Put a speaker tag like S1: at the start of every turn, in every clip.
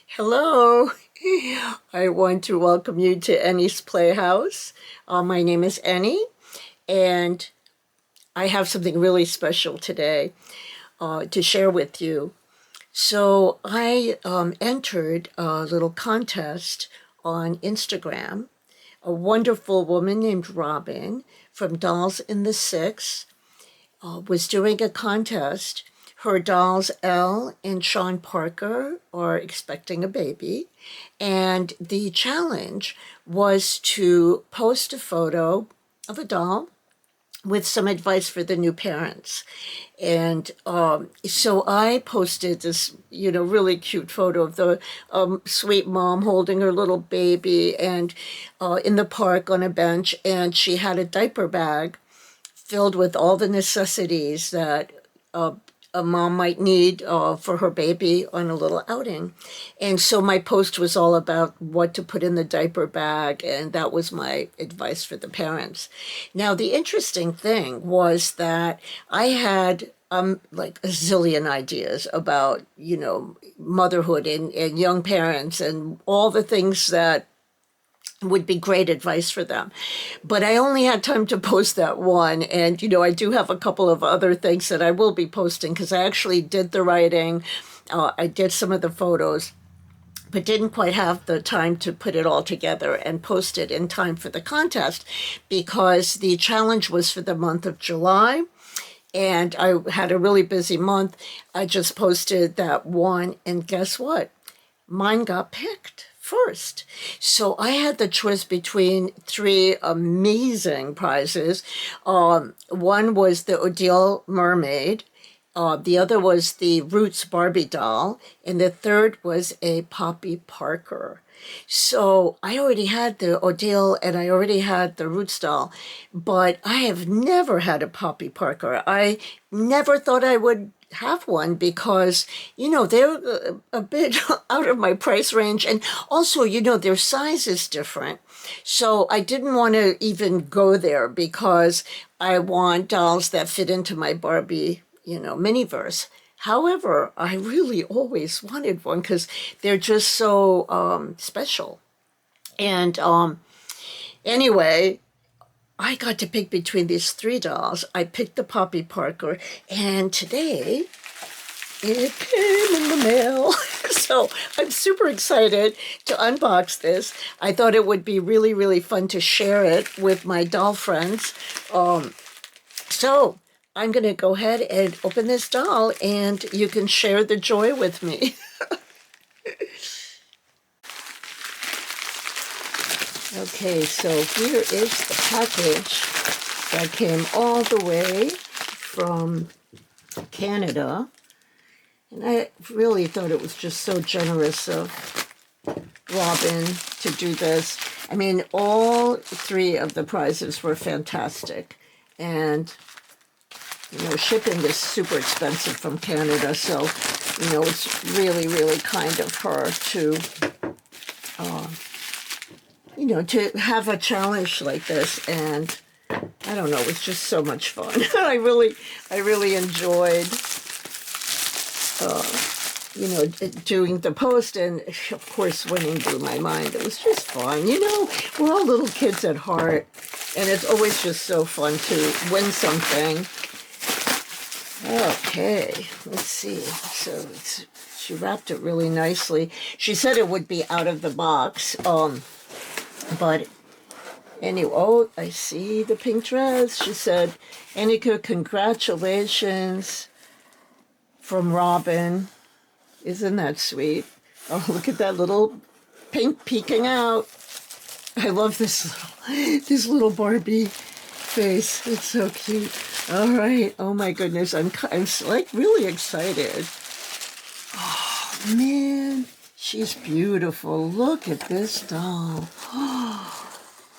S1: Hello. I want to welcome you to Annie's Playhouse. My name is Annie, and I have something really special today to share with you. So I entered a little contest on Instagram. A wonderful woman named Robin from Dolls in the Six was doing a contest. Her dolls, Elle and Sean Parker, are expecting a baby. And the challenge was to post a photo of a doll with some advice for the new parents. And so I posted this, really cute photo of the sweet mom holding her little baby and in the park on a bench. And she had a diaper bag filled with all the necessities that a mom might need for her baby on a little outing. And so my post was all about what to put in the diaper bag, and that was my advice for the parents. Now, the interesting thing was that I had like a zillion ideas about, motherhood and young parents and all the things that would be great advice for them. But I only had time to post that one. And, I do have a couple of other things that I will be posting because I actually did the writing. I did some of the photos, but didn't quite have the time to put it all together and post it in time for the contest because the challenge was for the month of July. And I had a really busy month. I just posted that one. And guess what? Mine got picked first. So I had the choice between three amazing prizes. One was the Odile Mermaid. The other was the Roots Barbie doll. And the third was a Poppy Parker. So I already had the Odile and I already had the Roots doll, but I have never had a Poppy Parker. I never thought I would have one because, they're a bit out of my price range. And also, their size is different. So I didn't want to even go there because I want dolls that fit into my Barbie, miniverse. However, I really always wanted one because they're just so special. And anyway, I got to pick between these three dolls. I picked the Poppy Parker, and today it came in the mail. So I'm super excited to unbox this. I thought it would be really, really fun to share it with my doll friends. So I'm going to go ahead and open this doll, and you can share the joy with me. Okay, so here is the package that came all the way from Canada. And I really thought it was just so generous of Robin to do this. I mean, all three of the prizes were fantastic. And, shipping is super expensive from Canada. So, it's really, really kind of her to to have a challenge like this. And I don't know, it was just so much fun. I really enjoyed, doing the post, and of course winning blew my mind. It was just fun. We're all little kids at heart, and it's always just so fun to win something. Okay, let's see. So she wrapped it really nicely. She said it would be out of the box, but anyway, oh, I see the pink dress. She said, Annika, congratulations from Robin. Isn't that sweet? Oh, look at that little pink peeking out. I love this little Barbie face. It's so cute. All right. Oh my goodness. I'm like really excited. Oh man, she's beautiful. Look at this doll.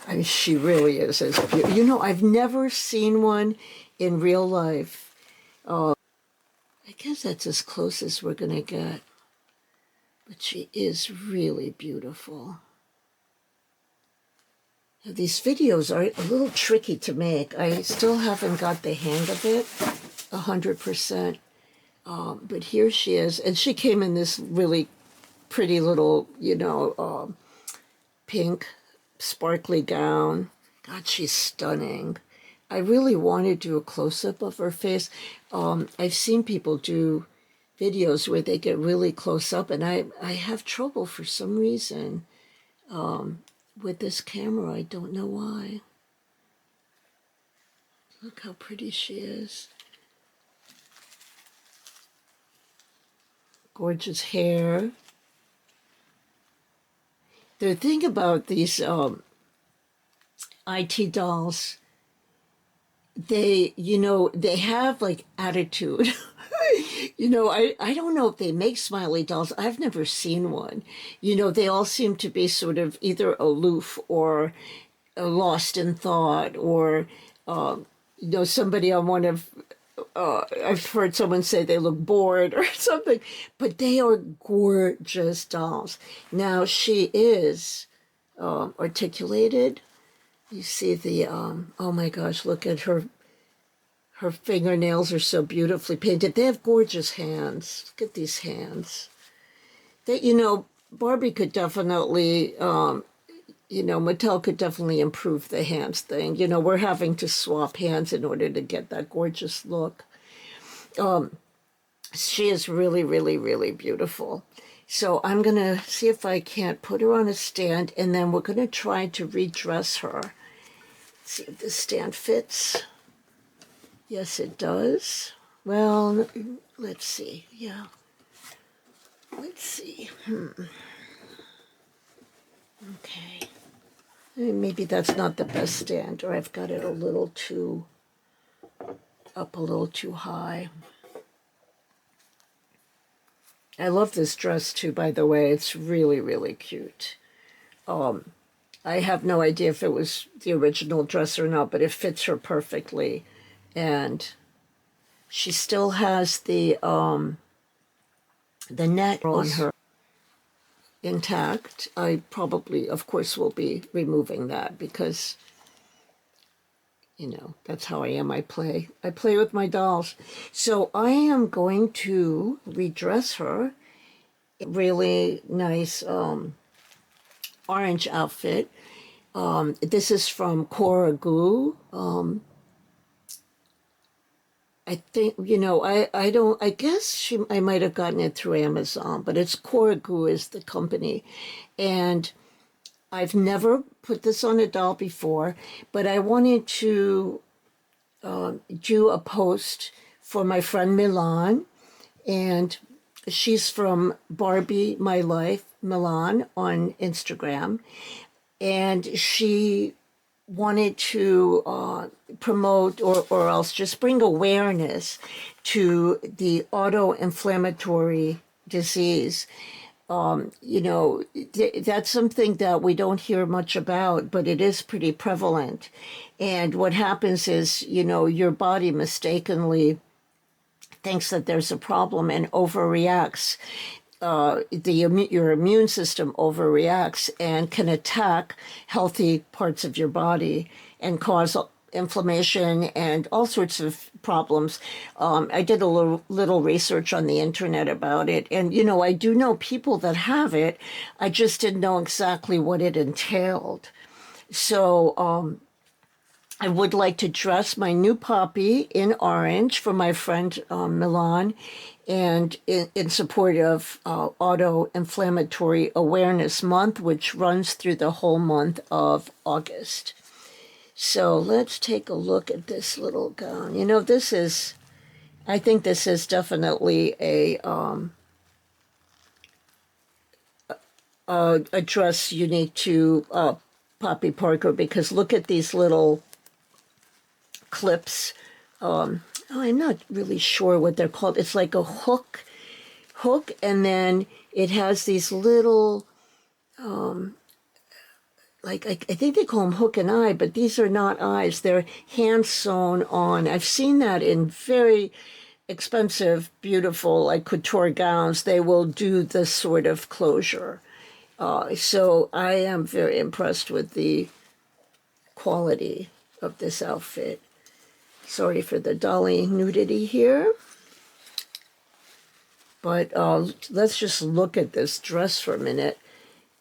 S1: I mean, she really is as beautiful. I've never seen one in real life. I guess that's as close as we're gonna get. But she is really beautiful. Now, these videos are a little tricky to make. I still haven't got the hang of it 100%. But here she is. And she came in this really pretty little, pink, sparkly gown. God, she's stunning. I really want to do a close-up of her face. I've seen people do videos where they get really close up, and I have trouble for some reason with this camera. I don't know why. Look how pretty she is. Gorgeous hair. The thing about these IT dolls, they have like attitude. I don't know if they make smiley dolls. I've never seen one. They all seem to be sort of either aloof or lost in thought, or somebody on one of I've heard someone say they look bored or something, but they are gorgeous dolls. Now she is articulated. You see the oh my gosh, look at her. Her fingernails are so beautifully painted. They have gorgeous hands. Look at these hands. Barbie could definitely Mattel could definitely improve the hands thing. We're having to swap hands in order to get that gorgeous look. She is really, really, really beautiful. So I'm going to see if I can't put her on a stand, and then we're going to try to redress her. See if this stand fits. Yes, it does. Well, let's see. Yeah. Let's see. Okay. Maybe that's not the best stand, or I've got it a little too high. I love this dress too, by the way. It's really, really cute. I have no idea if it was the original dress or not, but it fits her perfectly. And she still has the net on her intact. I probably, of course, will be removing that because, that's how I am. I play with my dolls. So I am going to redress her. Really nice orange outfit. This is from Cora Goo. I think, I guess I might have gotten it through Amazon, but it's Cora Goo is the company. And I've never put this on a doll before, but I wanted to do a post for my friend Milan, and she's from Barbie My Life Milan on Instagram, and she wanted to promote or else just bring awareness to the autoinflammatory disease. That's something that we don't hear much about, but it is pretty prevalent. And what happens is, your body mistakenly thinks that there's a problem and overreacts. Your immune system overreacts and can attack healthy parts of your body and cause inflammation and all sorts of problems. I did a little research on the internet about it, and I do know people that have it. I just didn't know exactly what it entailed. So I would like to dress my new puppy in orange for my friend Milan, and in support of Auto-Inflammatory Awareness Month, which runs through the whole month of August. So let's take a look at this little gown. I think this is definitely a dress unique to Poppy Parker, because look at these little clips. I'm not really sure what they're called. It's like a hook, and then it has these little, I think they call them hook and eye, but these are not eyes. They're hand sewn on. I've seen that in very expensive, beautiful, like couture gowns. They will do this sort of closure. So I am very impressed with the quality of this outfit. Sorry for the dolly nudity here. But let's just look at this dress for a minute.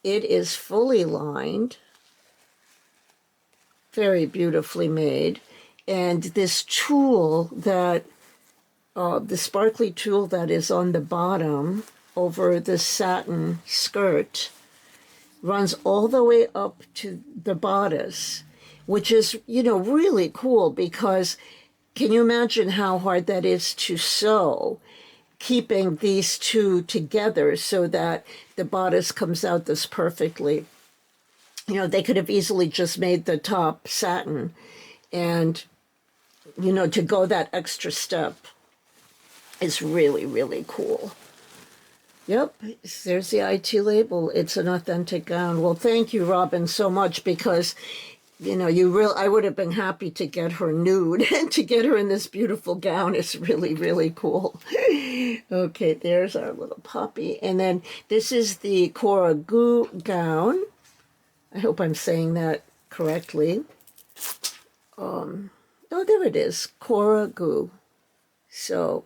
S1: It is fully lined, very beautifully made. And this tulle that, the sparkly tulle that is on the bottom over the satin skirt runs all the way up to the bodice, which is, really cool because can you imagine how hard that is to sew, keeping these two together so that the bodice comes out this perfectly? They could have easily just made the top satin and, to go that extra step is really, really cool. Yep, there's the IT label. It's an authentic gown. Well, thank you, Robin, so much because, I would have been happy to get her nude and to get her in this beautiful gown. It's really, really cool. Okay, there's our little Poppy. And then this is the Cora Gu gown. I hope I'm saying that correctly. Oh, there it is, Cora Gu. So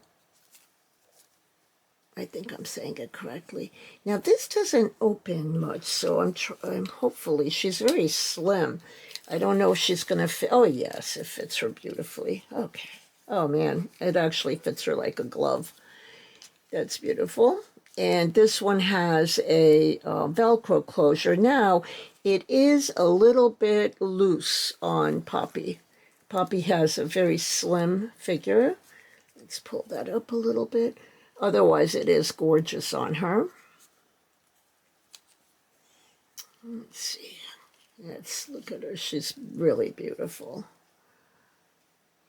S1: I think I'm saying it correctly. Now this doesn't open much, so I'm hopefully she's very slim. I don't know if she's gonna fit. Oh yes, it fits her beautifully. Okay. Oh man, it actually fits her like a glove. That's beautiful. And this one has a Velcro closure. Now it is a little bit loose on Poppy. Poppy has a very slim figure. Let's pull that up a little bit. Otherwise, it is gorgeous on her. Let's see. Let's look at her. She's really beautiful.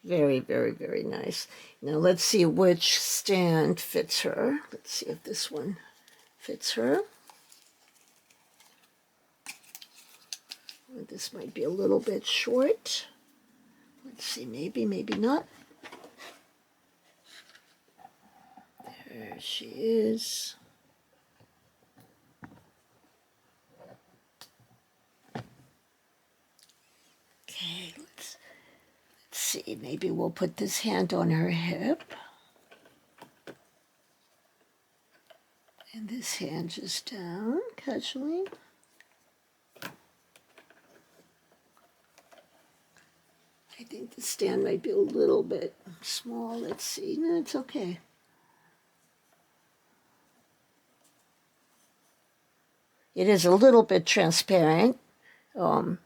S1: Very, very, very nice. Now, let's see which stand fits her. Let's see if this one fits her. This might be a little bit short. Let's see, maybe, maybe not. There she is. Okay, let's see. Maybe we'll put this hand on her hip. And this hand just down, casually. I think the stand might be a little bit small. Let's see. No, it's okay. It is a little bit transparent. I'll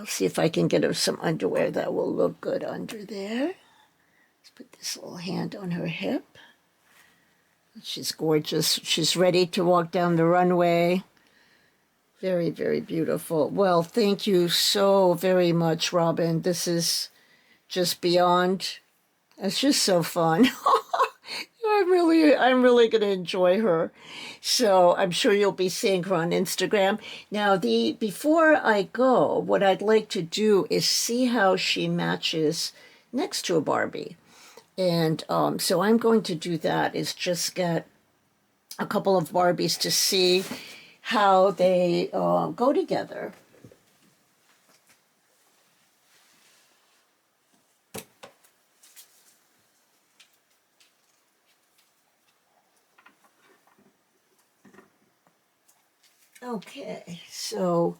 S1: see if I can get her some underwear that will look good under there. Let's put this little hand on her hip. She's gorgeous. She's ready to walk down the runway. Very, very beautiful. Well, thank you so very much, Robin. This is just beyond. It's just so fun. I'm really going to enjoy her. So I'm sure you'll be seeing her on Instagram. Now, before I go, what I'd like to do is see how she matches next to a Barbie. And so I'm going to do that, is just get a couple of Barbies to see how they go together. Okay, so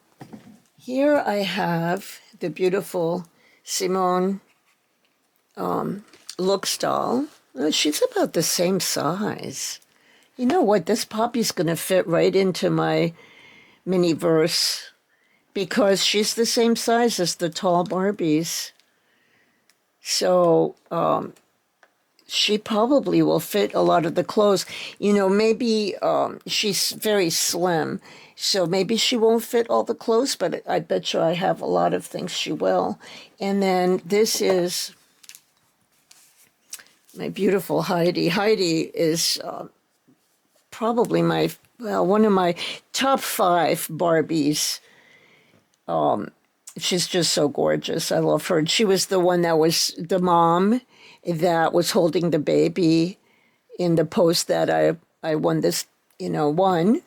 S1: here I have the beautiful Simone Looks doll. She's about the same size. You know what? This Poppy's going to fit right into my mini-verse because she's the same size as the tall Barbies. So she probably will fit a lot of the clothes. Maybe she's very slim, so maybe she won't fit all the clothes, but I bet you I have a lot of things she will. And then this is my beautiful Heidi. Heidi is probably one of my top 5 Barbies. She's just so gorgeous. I love her. She was the one that was the mom that was holding the baby in the post that I won this, won.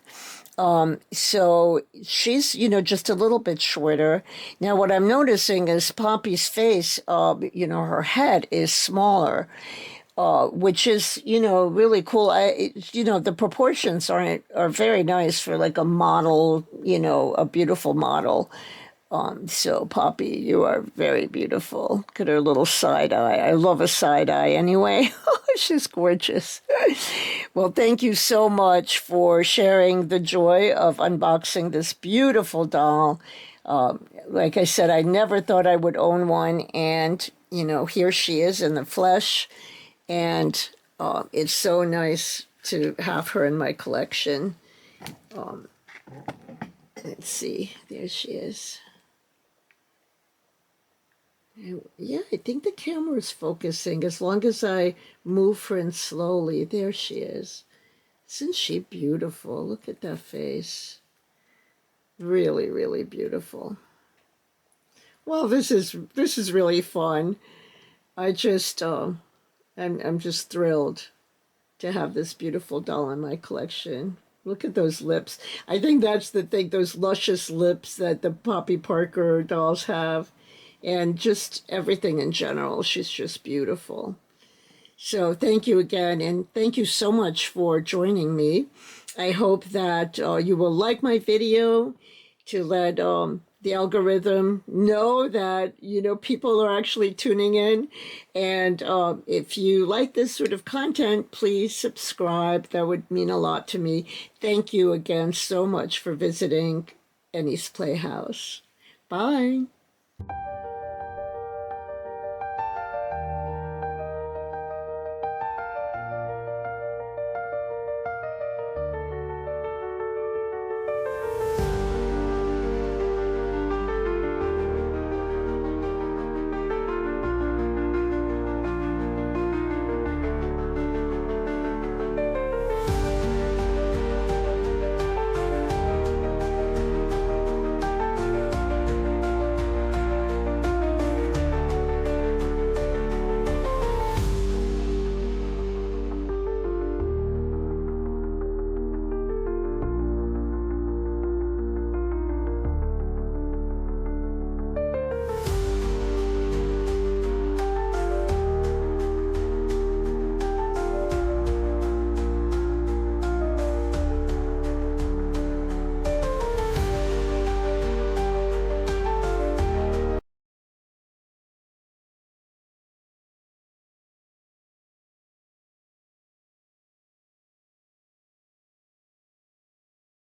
S1: So she's, just a little bit shorter. Now, what I'm noticing is Poppy's face, her head is smaller. which is, really cool. The proportions are very nice for like a model, a beautiful model. So Poppy, you are very beautiful. Look at her little side eye. I love a side eye anyway. She's gorgeous. Well, thank you so much for sharing the joy of unboxing this beautiful doll. Like I said, I never thought I would own one, and here she is in the flesh, and it's so nice to have her in my collection. Let's see, there she is. Yeah, I think the camera's focusing as long as I move her in slowly. There she is. Isn't she beautiful? Look at that face. Really, really beautiful. Well, this is really fun. I just I'm just thrilled to have this beautiful doll in my collection. Look at those lips. I think that's the thing, those luscious lips that the Poppy Parker dolls have, and just everything in general. She's just beautiful. So thank you again, and thank you so much for joining me. I hope that you will like my video, to let the algorithm know that people are actually tuning in. And if you like this sort of content, please subscribe. That would mean a lot to me. Thank you again so much for visiting Annie's Playhouse. Bye.